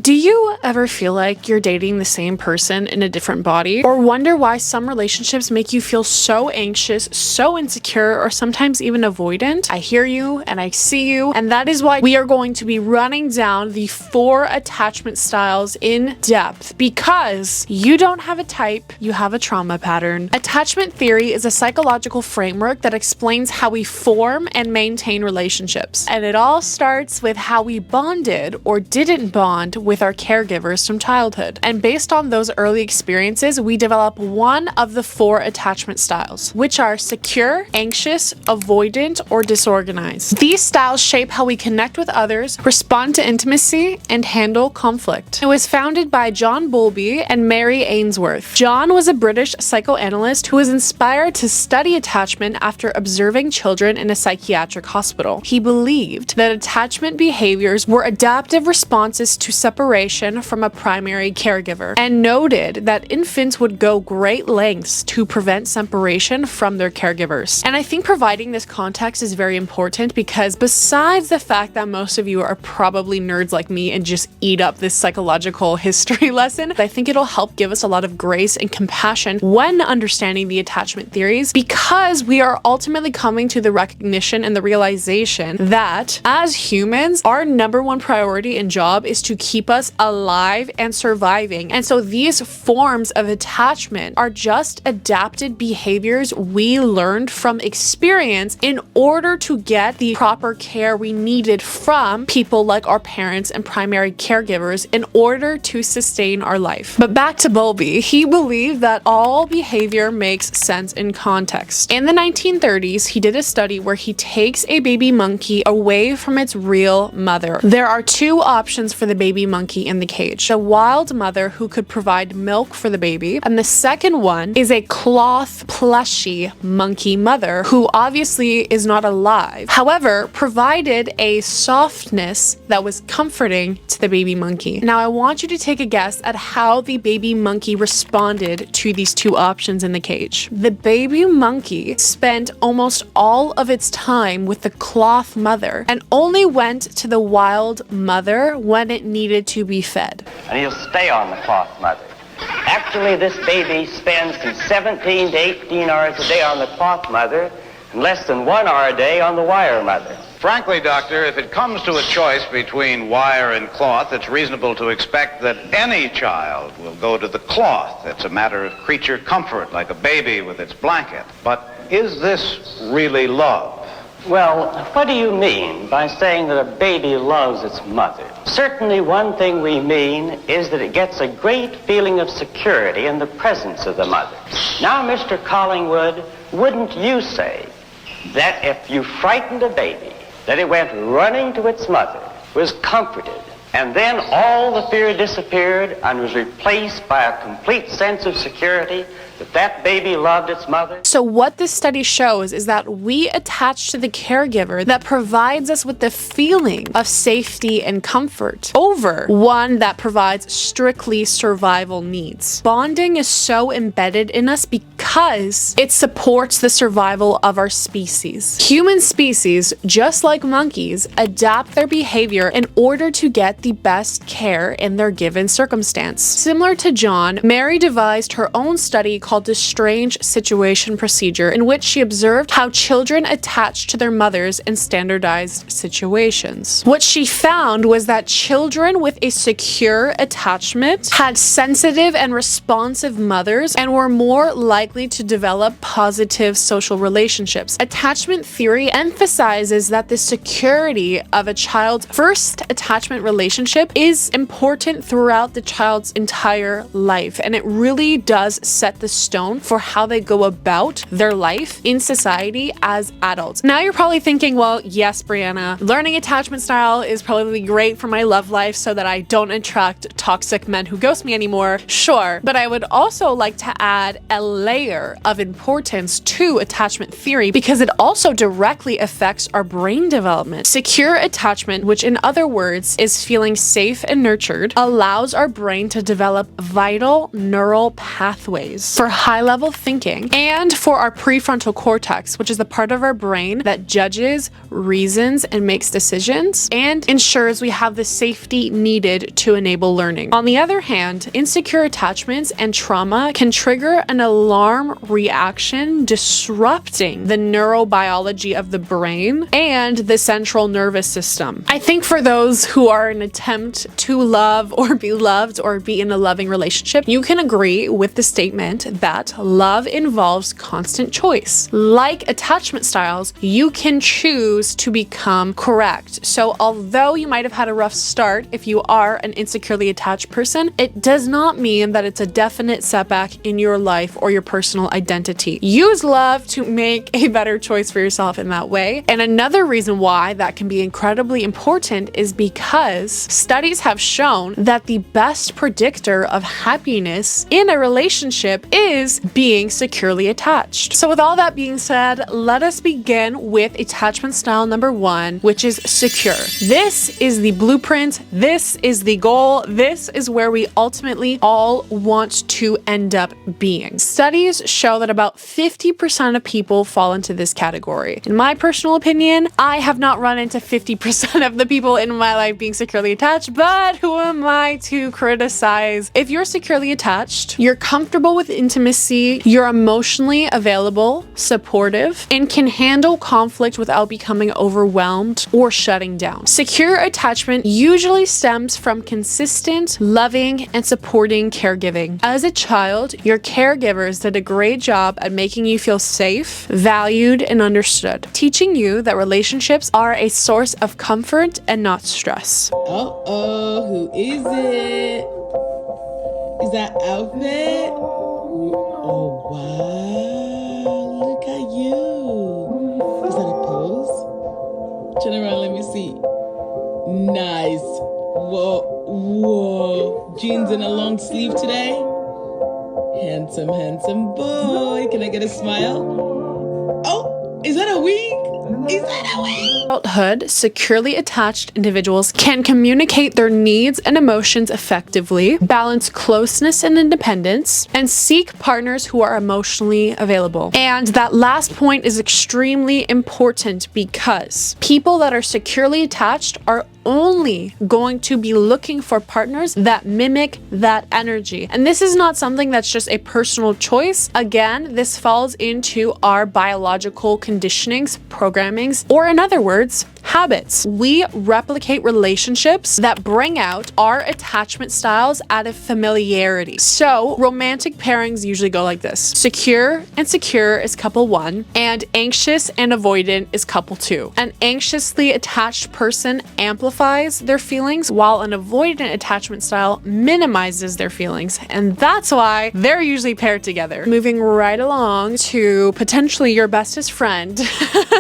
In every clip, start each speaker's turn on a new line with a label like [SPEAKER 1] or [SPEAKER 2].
[SPEAKER 1] Do you ever feel like you're dating the same person in a different body? Or wonder why some relationships make you feel so anxious, so insecure, or sometimes even avoidant? I hear you and I see you, and that is why we are going to be running down the 4 attachment styles in depth, because you don't have a type, you have a trauma pattern. Attachment theory is a psychological framework that explains how we form and maintain relationships. And it all starts with how we bonded or didn't bond with our caregivers from childhood. And based on those early experiences, we develop one of the 4 attachment styles, which are secure, anxious, avoidant, or disorganized. These styles shape how we connect with others, respond to intimacy, and handle conflict. It was founded by John Bowlby and Mary Ainsworth. John was a British psychoanalyst who was inspired to study attachment after observing children in a psychiatric hospital. He believed that attachment behaviors were adaptive responses to separation from a primary caregiver, and noted that infants would go great lengths to prevent separation from their caregivers. And I think providing this context is very important, because besides the fact that most of you are probably nerds like me and just eat up this psychological history lesson, I think it'll help give us a lot of grace and compassion when understanding the attachment theories, because we are ultimately coming to the recognition and the realization that as humans, our #1 priority and job is to keep us alive and surviving. And so these forms of attachment are just adapted behaviors we learned from experience in order to get the proper care we needed from people like our parents and primary caregivers in order to sustain our life. But back to Bowlby, he believed that all behavior makes sense in context. In the 1930s, he did a study where he takes a baby monkey away from its real mother. There are 2 options for the baby monkey in the cage: the wild mother, who could provide milk for the baby, and the second one is a cloth plushy monkey mother, who obviously is not alive, however provided a softness that was comforting to the baby monkey. Now I want you to take a guess at how the baby monkey responded to these 2 options in the cage. The baby monkey spent almost all of its time with the cloth mother and only went to the wild mother when it needed to be fed.
[SPEAKER 2] And he'll stay on the cloth mother. Actually, this baby spends from 17 to 18 hours a day on the cloth mother and less than 1 hour a day on the wire mother.
[SPEAKER 3] Frankly, Doctor, if it comes to a choice between wire and cloth, it's reasonable to expect that any child will go to the cloth. It's a matter of creature comfort, like a baby with its blanket. But is this really love?
[SPEAKER 2] Well, what do you mean by saying that a baby loves its mother? Certainly one thing we mean is that it gets a great feeling of security in the presence of the mother. Now, Mr. Collingwood, wouldn't you say that if you frightened a baby, that it went running to its mother, was comforted, and then all the fear disappeared and was replaced by a complete sense of security, that baby loved its mother?
[SPEAKER 1] So what this study shows is that we attach to the caregiver that provides us with the feeling of safety and comfort over one that provides strictly survival needs. Bonding is so embedded in us because it supports the survival of our species. Human species, just like monkeys, adapt their behavior in order to get the best care in their given circumstance. Similar to John, Mary devised her own study called the Strange Situation Procedure, in which she observed how children attached to their mothers in standardized situations. What she found was that children with a secure attachment had sensitive and responsive mothers and were more likely to develop positive social relationships. Attachment theory emphasizes that the security of a child's first attachment relationship is important throughout the child's entire life, and it really does set the stone for how they go about their life in society as adults. Now you're probably thinking, well, yes, Brianna, learning attachment style is probably great for my love life so that I don't attract toxic men who ghost me anymore. Sure, but I would also like to add a layer of importance to attachment theory, because it also directly affects our brain development. Secure attachment, which in other words is feeling safe and nurtured, allows our brain to develop vital neural pathways for high-level thinking, and for our prefrontal cortex, which is the part of our brain that judges, reasons, and makes decisions, and ensures we have the safety needed to enable learning. On the other hand, insecure attachments and trauma can trigger an alarm reaction, disrupting the neurobiology of the brain and the central nervous system. I think for those who are in an attempt to love or be loved or be in a loving relationship, you can agree with the statement that love involves constant choice. Like attachment styles, you can choose to become correct. So although you might have had a rough start if you are an insecurely attached person, it does not mean that it's a definite setback in your life or your personal identity. Use love to make a better choice for yourself in that way. And another reason why that can be incredibly important is because studies have shown that the best predictor of happiness in a relationship is being securely attached. So with all that being said, let us begin with attachment style number 1, which is secure. This is the blueprint. This is the goal. This is where we ultimately all want to end up being. Studies show that about 50% of people fall into this category. In my personal opinion, I have not run into 50% of the people in my life being securely attached, but who am I to criticize? If you're securely attached, you're comfortable with intimacy, you're emotionally available, supportive, and can handle conflict without becoming overwhelmed or shutting down. Secure attachment usually stems from consistent, loving, and supporting caregiving. As a child, your caregivers did a great job at making you feel safe, valued, and understood, teaching you that relationships are a source of comfort and not stress.
[SPEAKER 4] Uh-oh, who is it? Is that outfit? Oh, wow. Look at you. Is that a pose? Turn around, let me see. Nice. Whoa, whoa. Jeans and a long sleeve today? Handsome, handsome boy. Can I get a smile? Oh, is that a wig? Is that a wig?
[SPEAKER 1] Adulthood, securely attached individuals can communicate their needs and emotions effectively, balance closeness and independence, and seek partners who are emotionally available. And that last point is extremely important because people that are securely attached are only going to be looking for partners that mimic that energy. And this is not something that's just a personal choice. Again, this falls into our biological conditionings, programmings, or in other words, habits. We replicate relationships that bring out our attachment styles out of familiarity. So romantic pairings usually go like this. Secure and secure is couple 1, and anxious and avoidant is couple 2. An anxiously attached person amplifies their feelings, while an avoidant attachment style minimizes their feelings. And that's why they're usually paired together. Moving right along to potentially your bestest friend,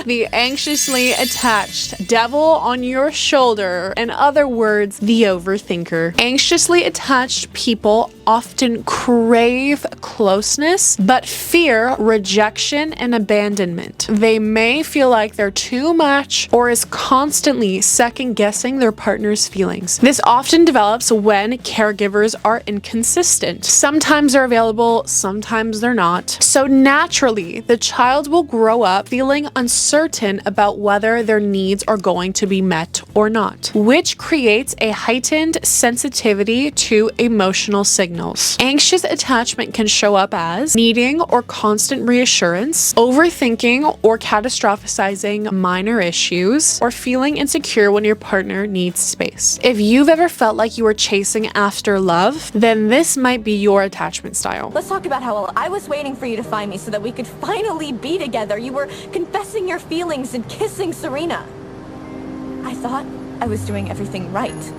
[SPEAKER 1] the anxiously attached devil on your shoulder. In other words, the overthinker. Anxiously attached people often crave closeness, but fear rejection and abandonment. They may feel like they're too much or is constantly second guessing their partner's feelings. This often develops when caregivers are inconsistent. Sometimes they're available, sometimes they're not. So naturally, the child will grow up feeling uncertain about whether their needs are going to be met or not, which creates a heightened sensitivity to emotional signals. Anxious attachment can show up as needing or constant reassurance, overthinking or catastrophizing minor issues, or feeling insecure when your partner needs space. If you've ever felt like you were chasing after love, then this might be your attachment style.
[SPEAKER 5] Let's talk about how I was waiting for you to find me so that we could finally be together. You were confessing your feelings and kissing Serena. I thought I was doing everything right.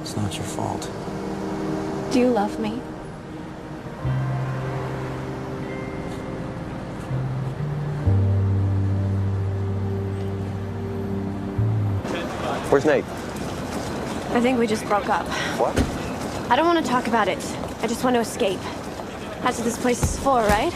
[SPEAKER 6] It's not your fault.
[SPEAKER 5] Do you love me?
[SPEAKER 6] Where's Nate?
[SPEAKER 5] I think we just broke up.
[SPEAKER 6] What?
[SPEAKER 5] I don't want to talk about it. I just want to escape. That's what this place is for, right?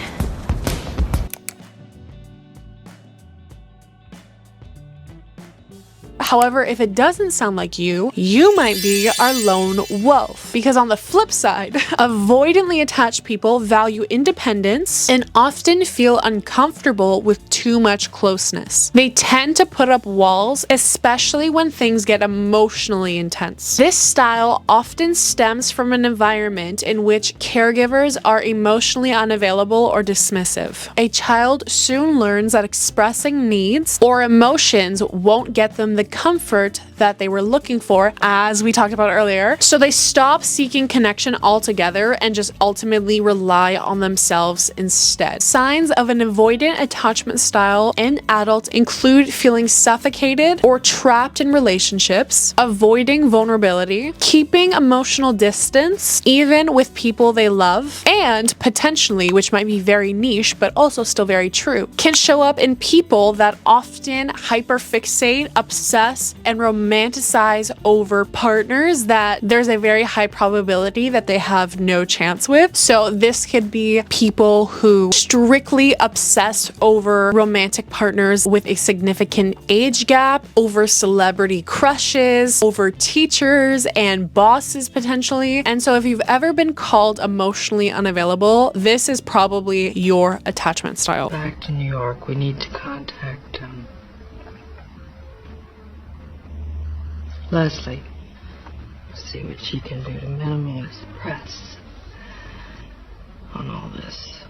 [SPEAKER 1] However, if it doesn't sound like you might be our lone wolf. Because on the flip side, avoidantly attached people value independence and often feel uncomfortable with too much closeness. They tend to put up walls, especially when things get emotionally intense. This style often stems from an environment in which caregivers are emotionally unavailable or dismissive. A child soon learns that expressing needs or emotions won't get them the comfort that they were looking for, as we talked about earlier. So they stop seeking connection altogether and just ultimately rely on themselves instead. Signs of an avoidant attachment style in adults include feeling suffocated or trapped in relationships, avoiding vulnerability, keeping emotional distance, even with people they love, and potentially, which might be very niche but also still very true, can show up in people that often hyperfixate, obsess, and romanticize over partners that there's a very high probability that they have no chance with. So this could be people who strictly obsess over romantic partners with a significant age gap, over celebrity crushes, over teachers and bosses potentially. And so if you've ever been called emotionally unavailable, this is probably your attachment style.
[SPEAKER 7] Back to New York, we need to contact Leslie. See what she can do to minimize the press on all this.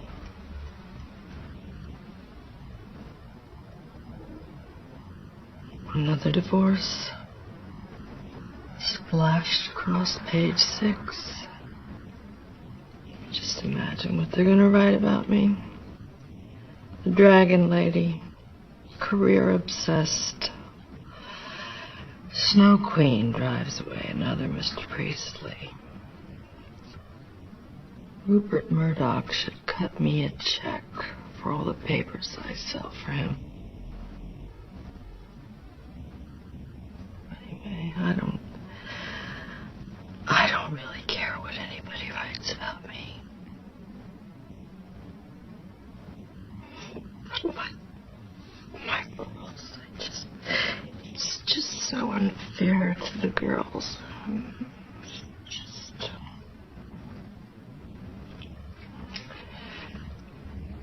[SPEAKER 7] Another divorce splashed across page 6. Just imagine what they're gonna write about me. The dragon lady, career obsessed. Snow Queen drives away another Mr. Priestley. Rupert Murdoch should cut me a check for all the papers I sell for him. Anyway, I don't really care what anybody writes about me. My girls, it's just so unfair to the girls. Just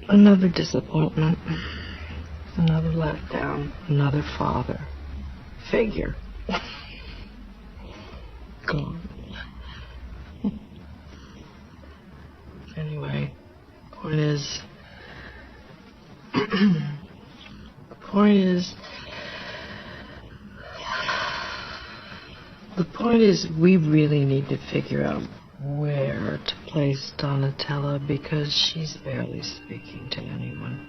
[SPEAKER 7] another disappointment, another letdown, another father figure gone. Anyway, point is, the point is we really need to figure out where to place Donatella because she's barely speaking to anyone.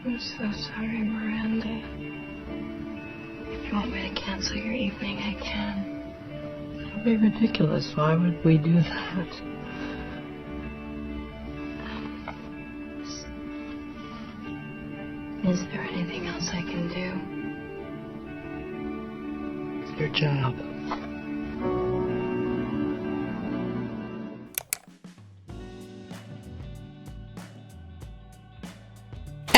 [SPEAKER 7] I'm so sorry, Miranda. If you want me to cancel your evening, I can. That'd be ridiculous. Why would we do that? Is there anything else I can do? It's your job.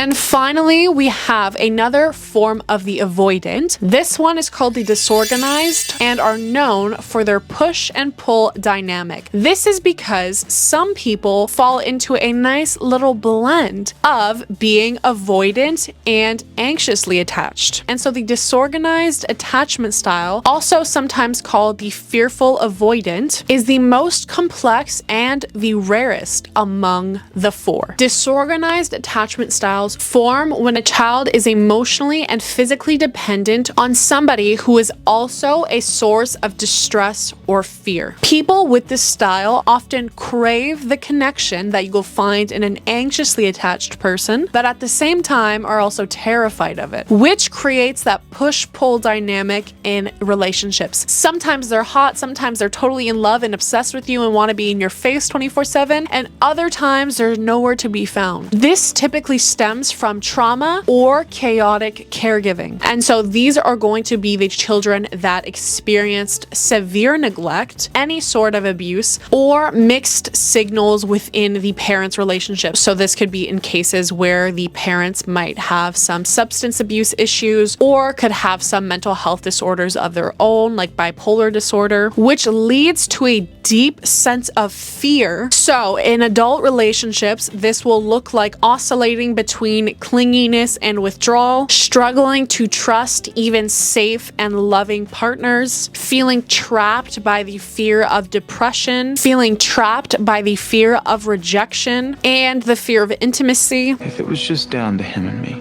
[SPEAKER 1] And finally, we have another form of the avoidant. This one is called the disorganized and are known for their push and pull dynamic. This is because some people fall into a nice little blend of being avoidant and anxiously attached. And so the disorganized attachment style, also sometimes called the fearful-avoidant, is the most complex and the rarest among the four. Disorganized attachment styles form when a child is emotionally and physically dependent on somebody who is also a source of distress or fear. People with this style often crave the connection that you will find in an anxiously attached person, but at the same time are also terrified of it, which creates that push-pull dynamic in relationships. Sometimes they're hot, sometimes they're totally in love and obsessed with you and want to be in your face 24/7, and other times they're nowhere to be found. This typically stems stems from trauma or chaotic caregiving. And so these are going to be the children that experienced severe neglect, any sort of abuse, or mixed signals within the parents' relationship. So this could be in cases where the parents might have some substance abuse issues or could have some mental health disorders of their own, like bipolar disorder, which leads to a deep sense of fear. So in adult relationships, this will look like oscillating between clinginess and withdrawal, struggling to trust even safe and loving partners, feeling trapped by the fear of depression, feeling trapped by the fear of rejection, and the fear of intimacy.
[SPEAKER 8] If it was just down to him and me,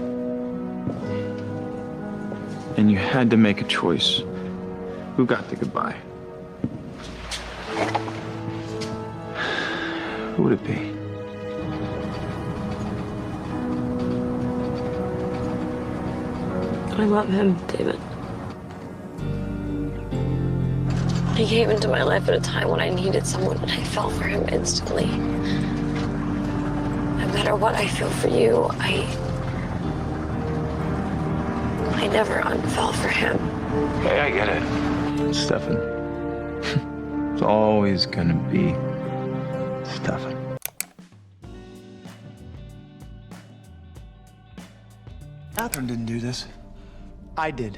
[SPEAKER 8] and you had to make a choice, who got the goodbye? Who would it be?
[SPEAKER 7] I love him, David. He came into my life at a time when I needed someone, and I fell for him instantly. No matter what I feel for you, I never unfell for him.
[SPEAKER 8] Hey, I get it. Stefan. It's always gonna be Stefan.
[SPEAKER 6] Catherine didn't do this. I did.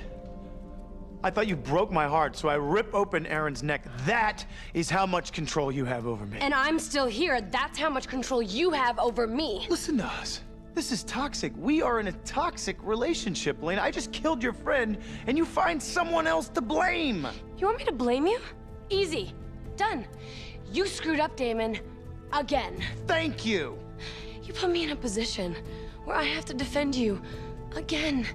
[SPEAKER 6] I thought you broke my heart, so I rip open Aaron's neck. That is how much control you have over me.
[SPEAKER 9] And I'm still here. That's how much control you have over me.
[SPEAKER 6] Listen to us. This is toxic. We are in a toxic relationship, Lena. I just killed your friend, and you find someone else to blame.
[SPEAKER 9] You want me to blame you? Easy. Done. You screwed up, Damon. Again.
[SPEAKER 6] Thank you.
[SPEAKER 9] You put me in a position where I have to defend you. Again.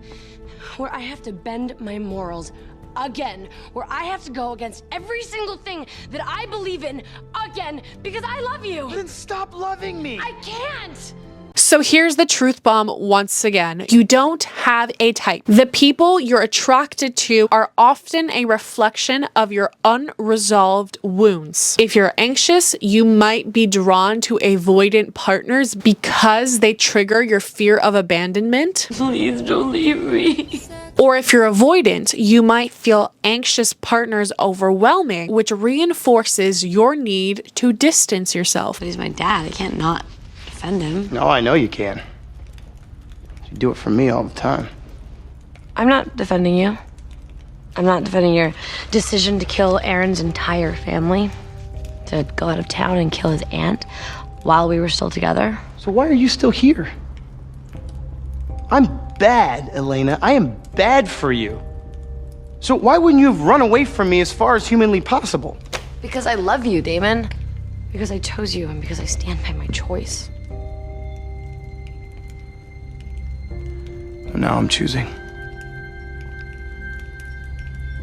[SPEAKER 9] Where I have to bend my morals. Again. Where I have to go against every single thing that I believe in. Again. Because I love you.
[SPEAKER 6] Then stop loving me.
[SPEAKER 9] I can't.
[SPEAKER 1] So here's the truth bomb once again. You don't have a type. The people you're attracted to are often a reflection of your unresolved wounds. If you're anxious, you might be drawn to avoidant partners because they trigger your fear of abandonment.
[SPEAKER 7] Please don't leave me.
[SPEAKER 1] Or if you're avoidant, you might feel anxious partners overwhelming, which reinforces your need to distance yourself.
[SPEAKER 7] But he's my dad. I can't not defend him.
[SPEAKER 6] No, I know you can. You do it for me all the time.
[SPEAKER 7] I'm not defending you. I'm not defending your decision to kill Aaron's entire family, to go out of town and kill his aunt while we were still together.
[SPEAKER 6] So why are you still here? I'm bad, Elena. I am bad for you. So why wouldn't you have run away from me as far as humanly possible?
[SPEAKER 7] Because I love you, Damon. Because I chose you and because I stand by my choice.
[SPEAKER 6] Now I'm choosing.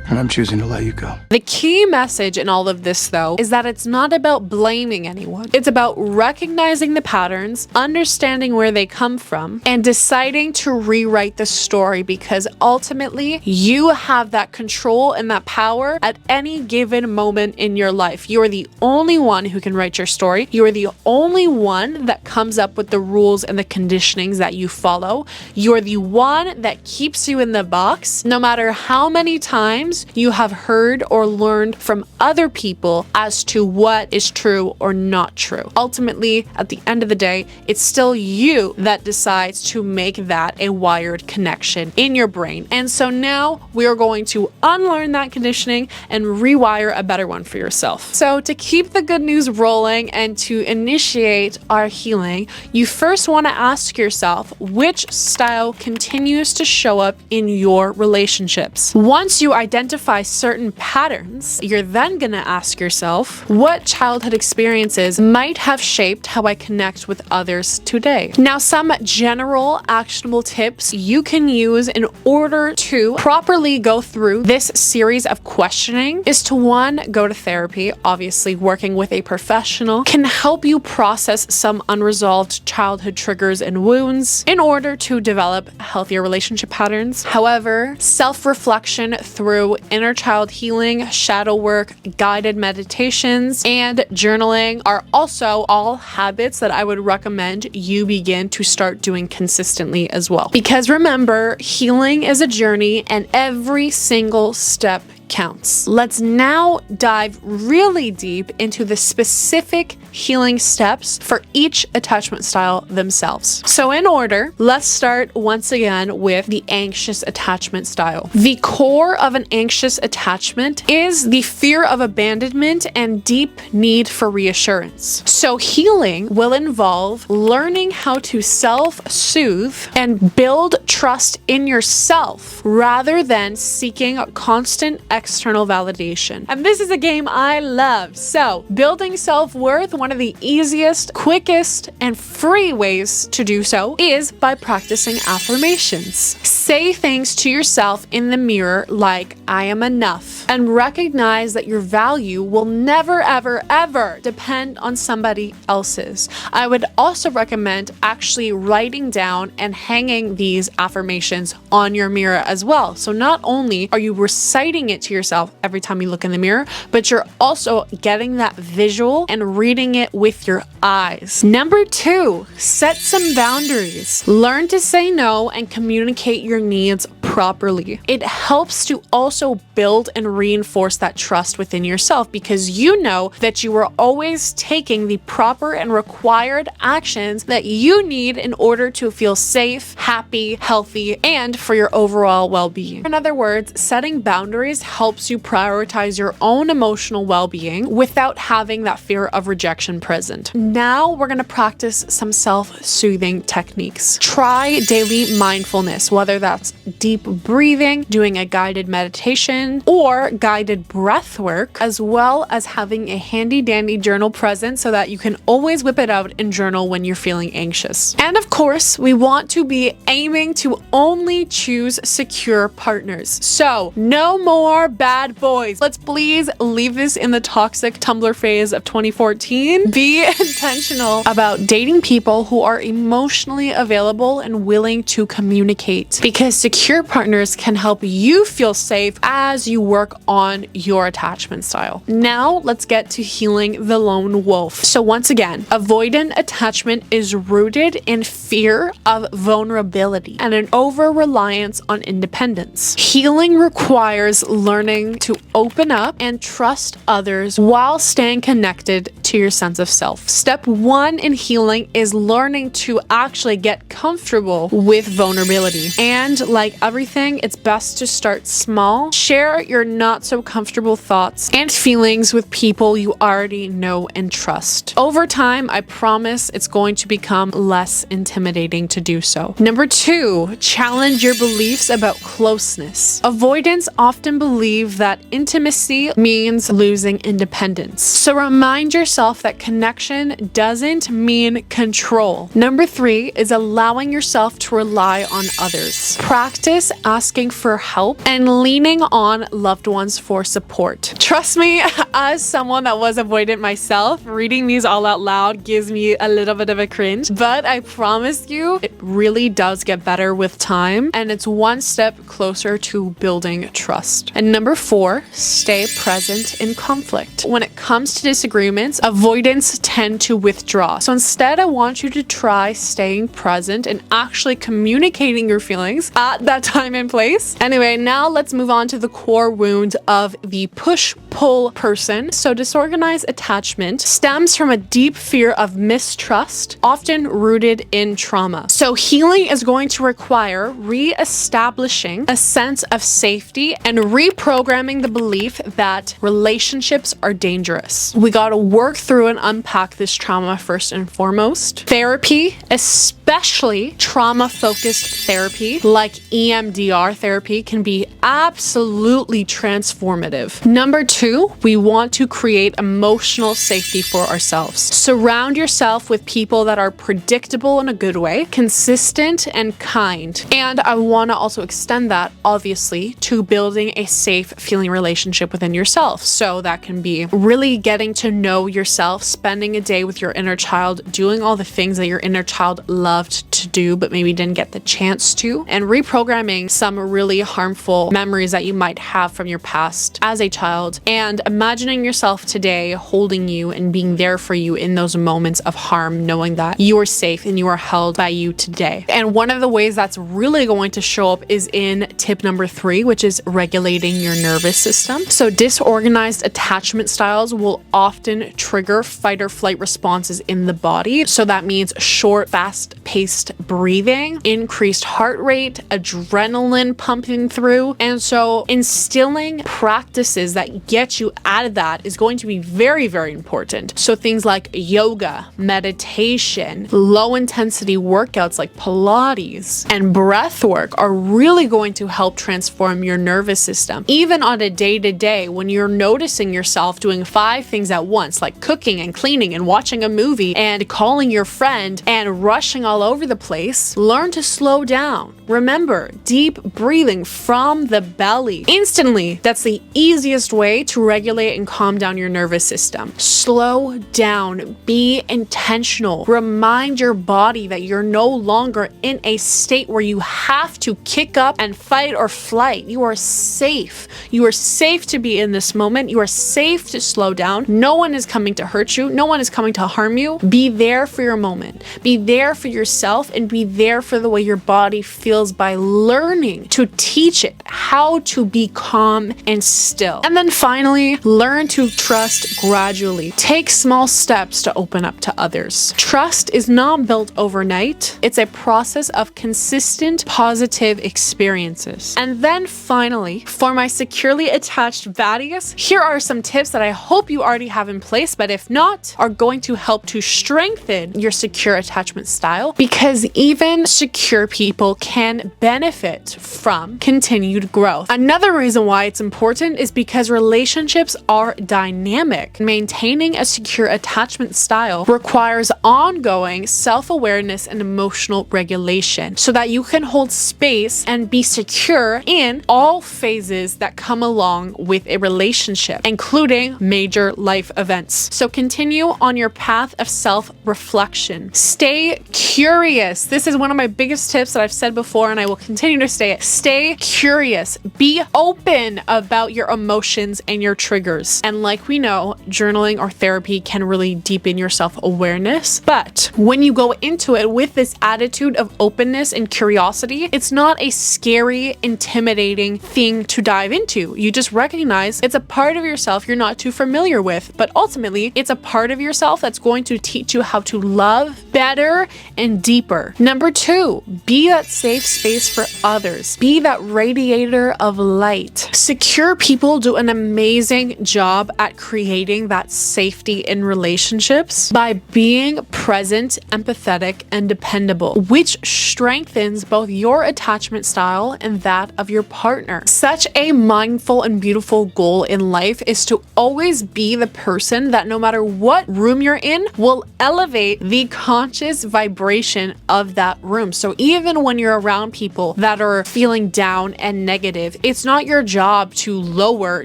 [SPEAKER 6] And I'm choosing to let you go.
[SPEAKER 1] The key message in all of this, though, is that it's not about blaming anyone. It's about recognizing the patterns, understanding where they come from, and deciding to rewrite the story, because ultimately you have that control and that power at any given moment in your life. You are the only one who can write your story. You are the only one that comes up with the rules and the conditionings that you follow. You are the one that keeps you in the box, no matter how many times you have heard or learned from other people as to what is true or not true. Ultimately, at the end of the day, it's still you that decides to make that a wired connection in your brain. And so now we are going to unlearn that conditioning and rewire a better one for yourself. So to keep the good news rolling and to initiate our healing, you first want to ask yourself which style continues to show up in your relationships. Once you identify certain patterns, you're then going to ask yourself what childhood experiences might have shaped how I connect with others today. Now, some general actionable tips you can use in order to properly go through this series of questioning is to, one, go to therapy. Obviously, working with a professional can help you process some unresolved childhood triggers and wounds in order to develop healthier relationship patterns. However, self-reflection through to inner child healing, shadow work, guided meditations, and journaling are also all habits that I would recommend you begin to start doing consistently as well. Because remember, healing is a journey and every single step counts. Let's now dive really deep into the specific healing steps for each attachment style themselves. So in order, let's start once again with the anxious attachment style. The core of an anxious attachment is the fear of abandonment and deep need for reassurance. So healing will involve learning how to self-soothe and build trust in yourself rather than seeking constant external validation. And this is a game I love. So building self-worth, one of the easiest, quickest, and free ways to do so is by practicing affirmations. Say things to yourself in the mirror like, I am enough, and recognize that your value will never, ever, ever depend on somebody else's. I would also recommend actually writing down and hanging these affirmations on your mirror as well. So not only are you reciting it to yourself every time you look in the mirror, but you're also getting that visual and reading it with your eyes. Number 2, set some boundaries. Learn to say no and communicate your needs properly. It helps to also build and reinforce that trust within yourself because you know that you are always taking the proper and required actions that you need in order to feel safe, happy, healthy, and for your overall well-being. In other words, setting boundaries helps you prioritize your own emotional well-being without having that fear of rejection present. Now we're going to practice some self-soothing techniques. Try daily mindfulness, whether that's deep breathing, doing a guided meditation, or guided breath work, as well as having a handy dandy journal present so that you can always whip it out and journal when you're feeling anxious. And of course, we want to be aiming to only choose secure partners. So no more bad boys. Let's please leave this in the toxic Tumblr phase of 2014. Be intentional about dating people who are emotionally available and willing to communicate, because secure partners can help you feel safe as you work on your attachment style. Now let's get to healing the lone wolf. So once again, avoidant attachment is rooted in fear of vulnerability and an over-reliance on independence. Healing requires learning to open up and trust others while staying connected to your sense of self. Step 1 in healing is learning to actually get comfortable with vulnerability. And like everything, it's best to start small. Share your not so comfortable thoughts and feelings with people you already know and trust. Over time, I promise it's going to become less intimidating to do so. Number 2, challenge your beliefs about closeness. Avoidants often believe that intimacy means losing independence. So remind yourself that connection doesn't mean control. Number 3 is allowing yourself to rely on others. Practice asking for help and leaning on loved ones for support. Trust me, as someone that was avoidant myself, reading these all out loud gives me a little bit of a cringe, but I promise you, it really does get better with time, and it's one step closer to building trust. And number 4, stay present in conflict. When it comes to disagreements, avoidants tend to withdraw. So instead, I want you to try staying present and actually communicating your feelings at that time and place. Anyway, now let's move on to the core wound of the push-pull person. So disorganized attachment stems from a deep fear of mistrust, often rooted in trauma. So healing is going to require re-establishing a sense of safety and reprogramming the belief that relationships are dangerous. We got to work through and unpack this trauma first and foremost. Therapy, especially trauma-focused therapy like EMDR therapy, can be absolutely transformative. Number 2, we want to create emotional safety for ourselves. Surround yourself with people that are predictable in a good way, consistent and kind. And I want to also extend that, obviously, to building a safe feeling relationship within yourself. So that can be really getting to know yourself, spending a day with your inner child, doing all the things that your inner child loves loved to do but maybe didn't get the chance to, and reprogramming some really harmful memories that you might have from your past as a child, and imagining yourself today holding you and being there for you in those moments of harm, knowing that you are safe and you are held by you today. And one of the ways that's really going to show up is in tip number 3, which is regulating your nervous system. So disorganized attachment styles will often trigger fight or flight responses in the body. So that means short, fast-paced breathing, increased heart rate, adrenaline pumping through. And so instilling practices that get you out of that is going to be very, very important. So things like yoga, meditation, low-intensity workouts like Pilates, and breath work are really going to help transform your nervous system. Even on a day-to-day, when you're noticing yourself doing 5 things at once, like cooking and cleaning and watching a movie and calling your friend and rushing all over the place, learn to slow down. Remember, deep breathing from the belly. Instantly, that's the easiest way to regulate and calm down your nervous system. Slow down, be intentional. Remind your body that you're no longer in a state where you have to kick up and fight or flight. You are safe. You are safe to be in this moment. You are safe to slow down. No one is coming to hurt you. No one is coming to harm you. Be there for your moment. Be there for yourself, and be there for the way your body feels by learning to teach it how to be calm and still. And then finally, learn to trust gradually. Take small steps to open up to others. Trust is not built overnight. It's a process of consistent positive experiences. And then finally, for my securely attached baddies, here are some tips that I hope you already have in place, but if not, are going to help to strengthen your secure attachment style, because even secure people can benefit from continued growth. Another reason why it's important is because relationships are dynamic. Maintaining a secure attachment style requires ongoing self-awareness and emotional regulation so that you can hold space and be secure in all phases that come along with a relationship, including major life events. So continue on your path of self-reflection. Stay curious. This is one of my biggest tips that I've said before, and I will continue to say it. Stay curious. Be open about your emotions and your triggers. And like we know, journaling or therapy can really deepen your self-awareness. But when you go into it with this attitude of openness and curiosity, it's not a scary, intimidating thing to dive into. You just recognize it's a part of yourself you're not too familiar with, but ultimately it's a part of yourself that's going to teach you how to love better and deeper. Number 2, be that safe space for others. Be that radiator of light. Secure people do an amazing job at creating that safety in relationships by being present, empathetic, and dependable, which strengthens both your attachment style and that of your partner. Such a mindful and beautiful goal in life is to always be the person that no matter what room you're in will elevate the conscious vibration of that room. So even when you're around people that are feeling down and negative, it's not your job to lower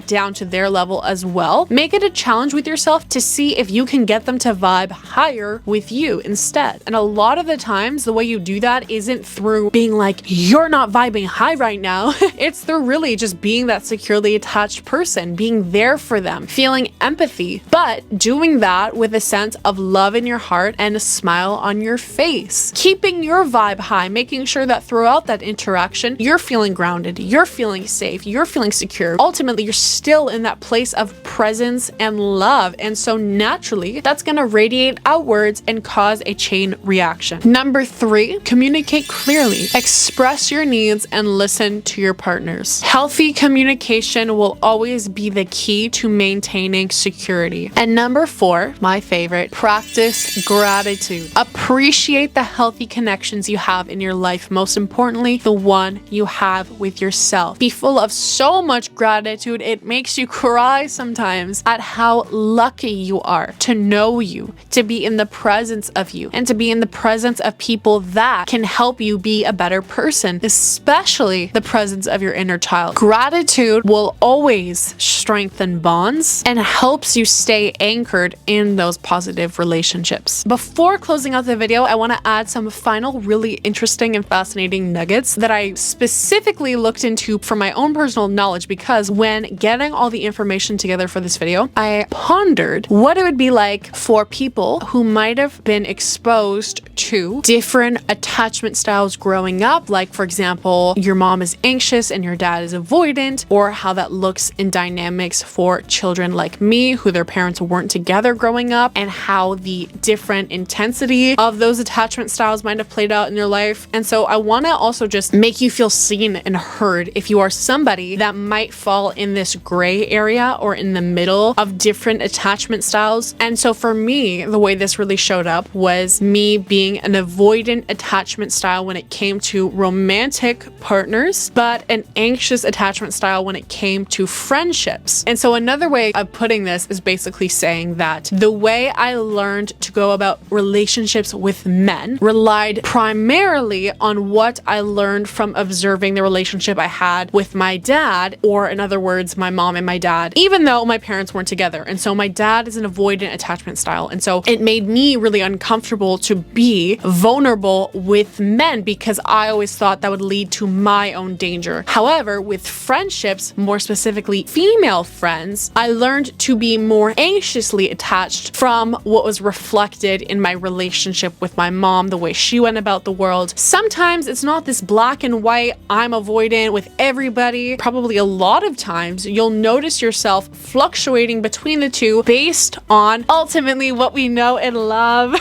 [SPEAKER 1] down to their level as well. Make it a challenge with yourself to see if you can get them to vibe higher with you instead. And a lot of the times, the way you do that isn't through being like, you're not vibing high right now. It's through really just being that securely attached person, being there for them, feeling empathy, but doing that with a sense of love in your heart and a smile on your face. Keeping your vibe high, making sure that throughout that interaction, you're feeling grounded, you're feeling safe, you're feeling secure. Ultimately, you're still in that place of presence and love. And so naturally, that's going to radiate outwards and cause a chain reaction. Number 3, communicate clearly. Express your needs and listen to your partners. Healthy communication will always be the key to maintaining security. And number 4, my favorite, practice gratitude. Appreciate the healthy connections you have in your life. Most importantly, the one you have with yourself. Be full of so much gratitude, it makes you cry sometimes at how lucky you are to know you, to be in the presence of you, and to be in the presence of people that can help you be a better person, especially the presence of your inner child. Gratitude will always strengthen bonds and helps you stay anchored in those positive relationships. Before closing out the video, I want to add some final really interesting and fascinating nuggets that I specifically looked into for my own personal knowledge, because when getting all the information together for this video, I pondered what it would be like for people who might have been exposed to different attachment styles growing up, like for example, your mom is anxious and your dad is avoidant, or how that looks in dynamics for children like me who their parents weren't together growing up, and how the different intensity of those attachment styles might have played out in your life. And so I want to also just make you feel seen and heard if you are somebody that might fall in this gray area or in the middle of different attachment styles. And so for me, the way this really showed up was me being an avoidant attachment style when it came to romantic partners, but an anxious attachment style when it came to friendships. And so another way of putting this is basically saying that the way I learned to go about relationships with men relied primarily on what I learned from observing the relationship I had with my dad, or in other words, my mom and my dad, even though my parents weren't together. And so my dad is an avoidant attachment style. And so it made me really uncomfortable to be vulnerable with men because I always thought that would lead to my own danger. However, with friendships, more specifically female friends, I learned to be more anxiously attached from what was reflected in my relationship with my mom, the way she went about the world. Sometimes it's not this black and white, I'm avoidant with everybody. Probably a lot of times you'll notice yourself fluctuating between the two based on ultimately what we know and love,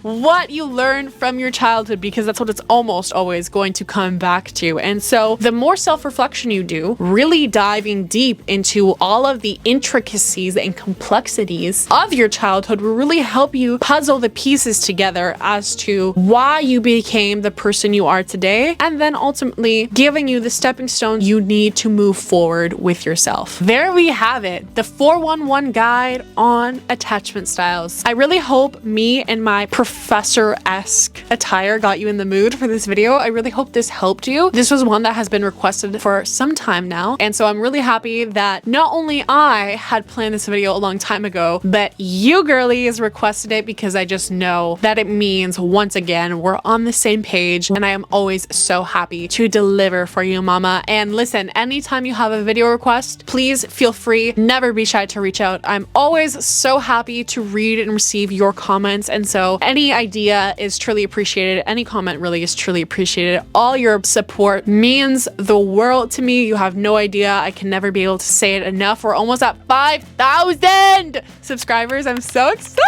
[SPEAKER 1] what you learned from your childhood, because that's what it's almost always going to come back to. And so the more self-reflection you do, really diving deep into all of the intricacies and complexities of your childhood will really help you puzzle the pieces together as to why you became the person you are today, and then ultimately giving you the stepping stones you need to move forward with yourself. There we have it, the 411 guide on attachment styles. I really hope me and my professor-esque attire got you in the mood for this video. I really hope this helped you. This was one that has been requested for some time now, and so I'm really happy that not only I had planned this video a long time ago, but you girlies requested it, because I just know that it means once again we're on the same page, and I am always so happy to deliver for you, mama. And listen, anytime you have a video request, please feel free, never be shy to reach out. I'm always so happy to read and receive your comments, and so any idea is truly appreciated. Any comment really is truly appreciated. All your support means the world to me. You have no idea. I can never be able to say it enough. We're almost at 5,000 subscribers. I'm so excited.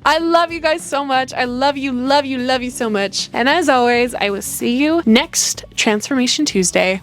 [SPEAKER 1] I love you guys so much. I love you so much. And as always, I will see you next Transformation Tuesday.